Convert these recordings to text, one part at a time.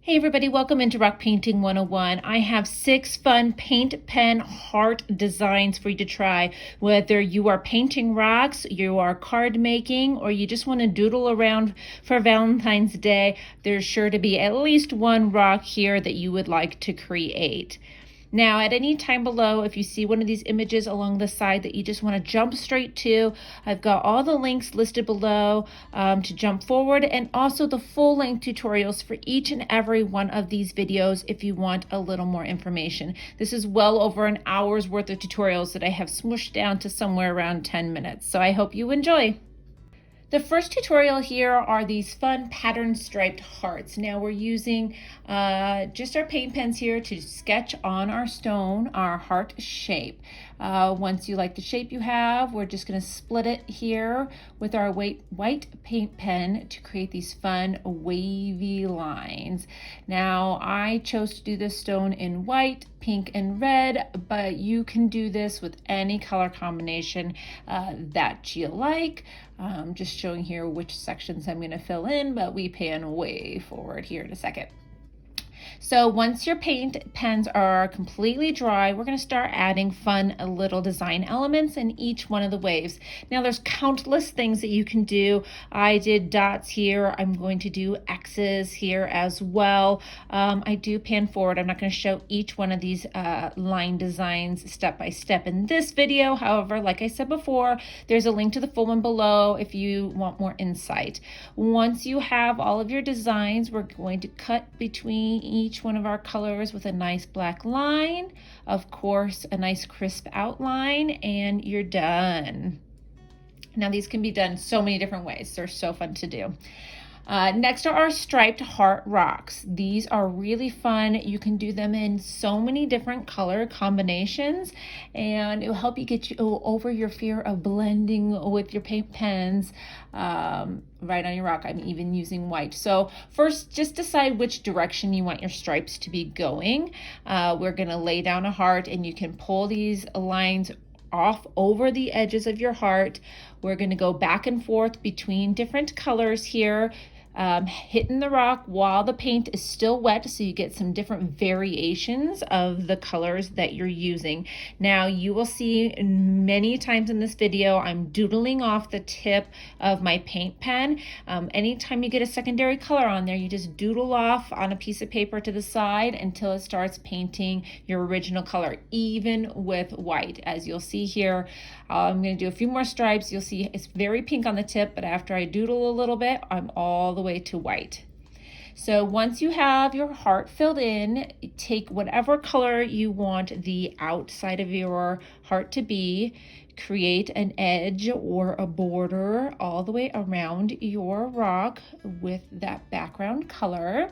Hey everybody, welcome into Rock Painting 101. I have 6 fun paint pen heart designs for you to try. Whether you are painting rocks, you are card making, or you just want to doodle around for Valentine's Day, there's sure to be at least one rock here that you would like to create. Now, at any time below, if you see one of these images along the side that you just want to jump straight to, I've got all the links listed below to jump forward, and also the full length tutorials for each and every one of these videos if you want a little more information. This is well over an hour's worth of tutorials that I have smushed down to somewhere around 10 minutes. So I hope you enjoy. The first tutorial here are these fun pattern striped hearts. Now we're using just our paint pens here to sketch on our stone our heart shape. Once you like the shape you have, we're just going to split it here with our white paint pen to create these fun wavy lines. Now I chose to do this stone in white, pink, and red, but you can do this with any color combination that you like. Just showing here which sections I'm going to fill in, but we pan way forward here in a second. So once your paint pens are completely dry, we're going to start adding fun little design elements in each one of the waves. Now there's countless things that you can do. I did dots here. I'm going to do X's here as well. I do pan forward. I'm not going to show each one of these line designs step by step in this video. However, like I said before, there's a link to the full one below if you want more insight. Once you have all of your designs, we're going to cut between each one of our colors with a nice black line, of course a nice crisp outline, and you're done. Now these can be done so many different ways. They're so fun to do. Next are our striped heart rocks. These are really fun. You can do them in so many different color combinations, and it will help you get you over your fear of blending with your paint pens right on your rock. I'm even using white. So first, just decide which direction you want your stripes to be going. We're going to lay down a heart, and you can pull these lines off over the edges of your heart. We're going to go back and forth between different colors here, hitting the rock while the paint is still wet, so you get some different variations of the colors that you're using. Now you will see many times in this video I'm doodling off the tip of my paint pen. Anytime you get a secondary color on there, you just doodle off on a piece of paper to the side until it starts painting your original color, even with white. As you'll see here, I'm going to do a few more stripes. You'll see it's very pink on the tip, but after I doodle a little bit, I'm all the way to white. So once you have your heart filled in, take whatever color you want the outside of your heart to be, create an edge or a border all the way around your rock with that background color.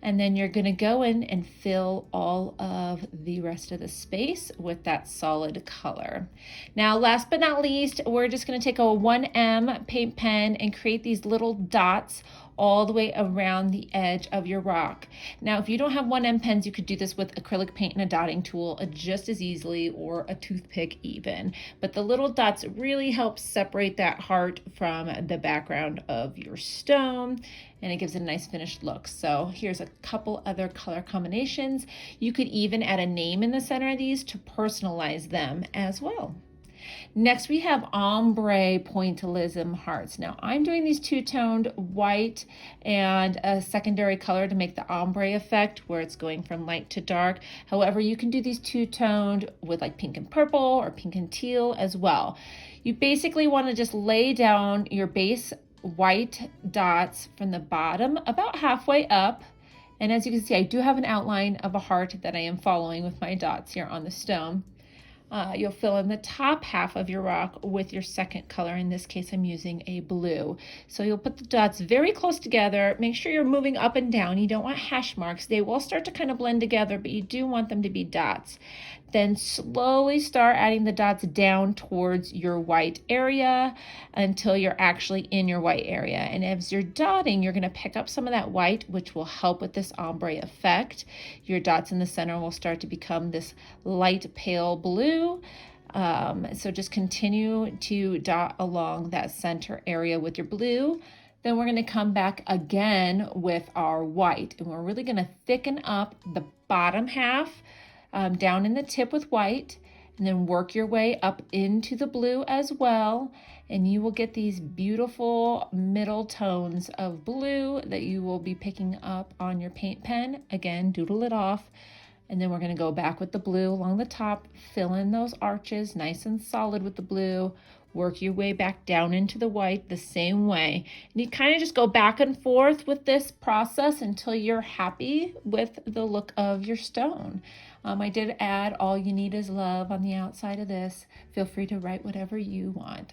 And then you're going to go in and fill all of the rest of the space with that solid color. Now, last but not least, we're just going to take a 1M paint pen and create these little dots all the way around the edge of your rock. Now, if you don't have 1M pens, you could do this with acrylic paint and a dotting tool just as easily, or a toothpick even. But the little dots really help separate that heart from the background of your stone, and it gives it a nice finished look. So here's a couple other color combinations. You could even add a name in the center of these to personalize them as well. Next, we have Ombre Pointillism hearts. Now, I'm doing these two-toned white and a secondary color to make the ombre effect, where it's going from light to dark. However, you can do these two-toned with like pink and purple or pink and teal as well. You basically want to just lay down your base white dots from the bottom about halfway up. And as you can see, I do have an outline of a heart that I am following with my dots here on the stone. You'll fill in the top half of your rock with your second color. In this case, I'm using a blue. So you'll put the dots very close together. Make sure you're moving up and down. You don't want hash marks. They will start to kind of blend together, but you do want them to be dots. Then slowly start adding the dots down towards your white area until you're actually in your white area. And as you're dotting, you're going to pick up some of that white, which will help with this ombre effect. Your dots in the center will start to become this light pale blue. So just continue to dot along that center area with your blue. Then we're going to come back again with our white, and we're really going to thicken up the bottom half down in the tip with white, and then work your way up into the blue as well, and you will get these beautiful middle tones of blue that you will be picking up on your paint pen. Again, doodle it off. And then we're going to go back with the blue along the top, fill in those arches nice and solid with the blue, work your way back down into the white the same way. And you kind of just go back and forth with this process until you're happy with the look of your stone. I did add "All You Need Is Love" on the outside of this. Feel free to write whatever you want.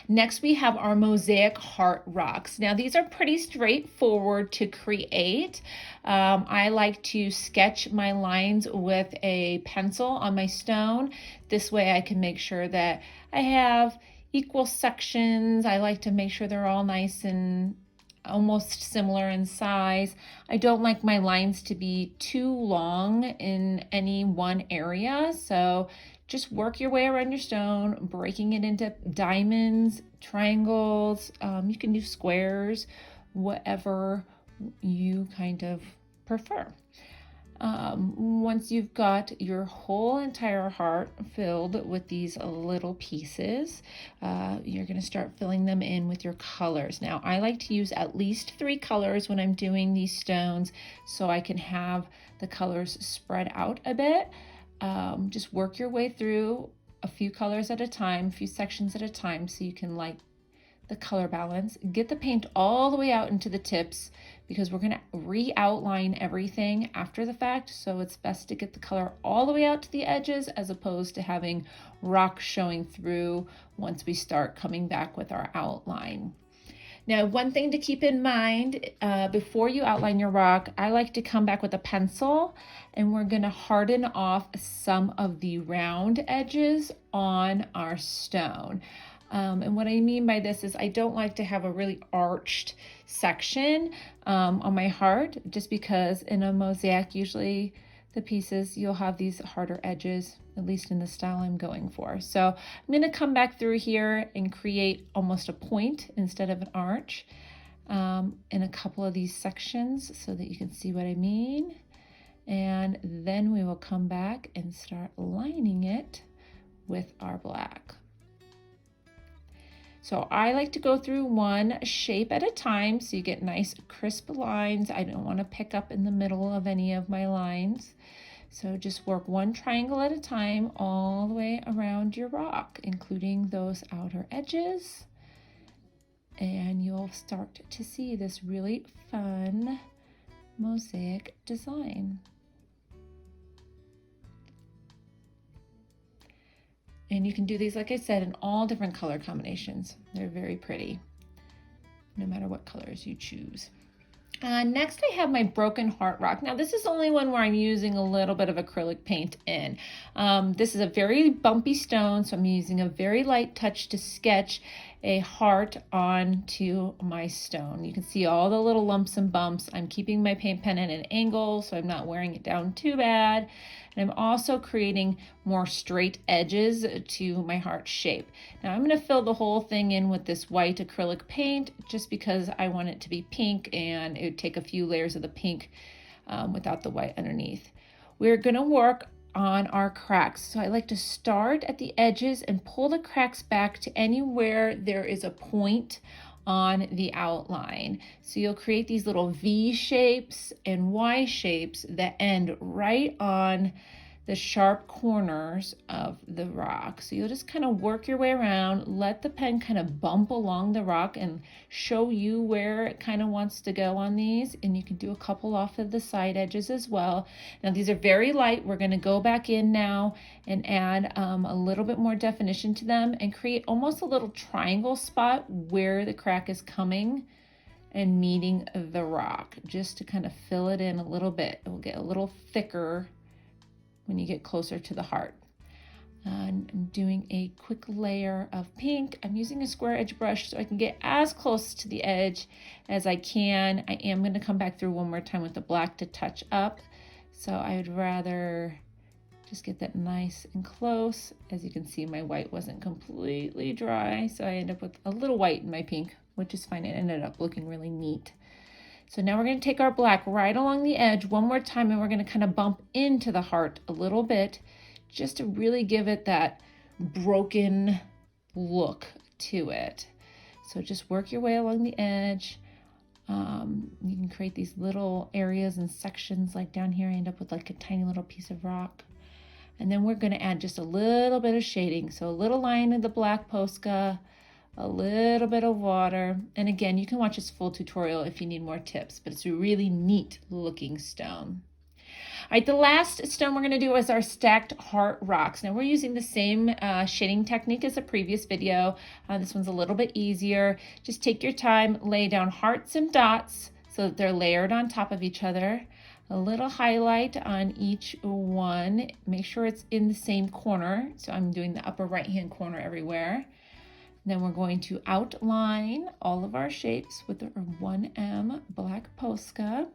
Next, we have our Mosaic Heart rocks. Now, these are pretty straightforward to create. I like to sketch my lines with a pencil on my stone. This way I can make sure that I have equal sections. I like to make sure they're all nice and almost similar in size. I don't like my lines to be too long in any one area, so just work your way around your stone, breaking it into diamonds, triangles. You can do squares, whatever you kind of prefer. Once you've got your whole entire heart filled with these little pieces, you're going to start filling them in with your colors. Now, I like to use at least 3 colors when I'm doing these stones so I can have the colors spread out a bit. Just work your way through a few colors at a time, a few sections at a time, so you can like the color balance. Get the paint all the way out into the tips because we're going to re-outline everything after the fact, so it's best to get the color all the way out to the edges as opposed to having rock showing through once we start coming back with our outline. Now, one thing to keep in mind before you outline your rock, I like to come back with a pencil and we're going to harden off some of the round edges on our stone. And what I mean by this is I don't like to have a really arched section on my heart, just because in a mosaic, usually the pieces, you'll have these harder edges, at least in the style I'm going for. So I'm going to come back through here and create almost a point instead of an arch in a couple of these sections so that you can see what I mean. And then we will come back and start lining it with our black. So I like to go through one shape at a time so you get nice crisp lines. I don't want to pick up in the middle of any of my lines. So just work one triangle at a time all the way around your rock, including those outer edges. And you'll start to see this really fun mosaic design. And you can do these, like I said, in all different color combinations. They're very pretty, no matter what colors you choose. Next, I have my Broken Heart rock. Now, this is the only one where I'm using a little bit of acrylic paint in. This is a very bumpy stone, so I'm using a very light touch to sketch a heart onto my stone. You can see all the little lumps and bumps. I'm keeping my paint pen at an angle, so I'm not wearing it down too bad. And I'm also creating more straight edges to my heart shape. Now I'm going to fill the whole thing in with this white acrylic paint just because I want it to be pink, and it would take a few layers of the pink without the white underneath. We're going to work on our cracks. So I like to start at the edges and pull the cracks back to anywhere there is a point on the outline. So you'll create these little V shapes and Y shapes that end right on the sharp corners of the rock. So you'll just kind of work your way around, let the pen kind of bump along the rock and show you where it kind of wants to go on these. And you can do a couple off of the side edges as well. Now these are very light. We're going to go back in now and add a little bit more definition to them and create almost a little triangle spot where the crack is coming and meeting the rock, just to kind of fill it in a little bit. It will get a little thicker when you get closer to the heart. And I'm doing a quick layer of pink. I'm using a square edge brush so I can get as close to the edge as I can. I am going to come back through one more time with the black to touch up. So I would rather just get that nice and close. As you can see, my white wasn't completely dry, so I end up with a little white in my pink, which is fine. It ended up looking really neat. So now we're going to take our black right along the edge one more time, and we're going to kind of bump into the heart a little bit just to really give it that broken look to it. So just work your way along the edge. You can create these little areas and sections, like down here I end up with like a tiny little piece of rock. And then we're going to add just a little bit of shading. So a little line of the black Posca, a little bit of water. And again, you can watch this full tutorial if you need more tips, but it's a really neat looking stone. All right, the last stone we're going to do is our stacked heart rocks. Now we're using the same shading technique as the previous video. This one's a little bit easier. Just take your time, lay down hearts and dots so that they're layered on top of each other. A little highlight on each one. Make sure it's in the same corner. So I'm doing the upper right-hand corner everywhere. Then we're going to outline all of our shapes with our 1M black Posca.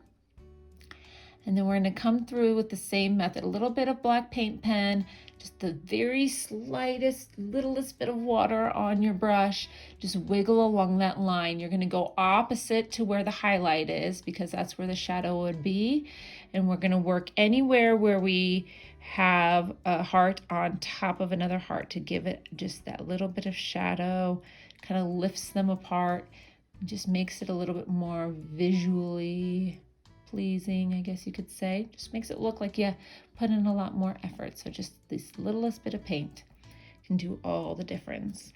And then we're going to come through with the same method. A little bit of black paint pen, just the very slightest, littlest bit of water on your brush. Just wiggle along that line. You're going to go opposite to where the highlight is because that's where the shadow would be. And we're going to work anywhere where we have a heart on top of another heart to give it just that little bit of shadow. Kind of lifts them apart. Just makes it a little bit more visually pleasing, I guess you could say. Just makes it look like you put in a lot more effort. So just this littlest bit of paint can do all the difference.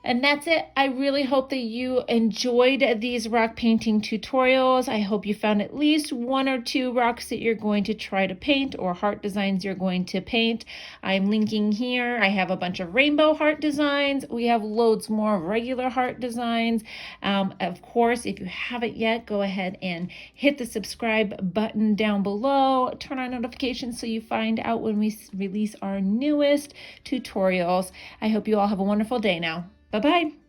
And that's it. I really hope that you enjoyed these rock painting tutorials. I hope you found at least one or two rocks that you're going to try to paint or heart designs you're going to paint. I'm linking here. I have a bunch of rainbow heart designs. We have loads more regular heart designs. Of course, if you haven't yet, go ahead and hit the subscribe button down below. Turn on notifications so you find out when we release our newest tutorials. I hope you all have a wonderful day now. Bye-bye.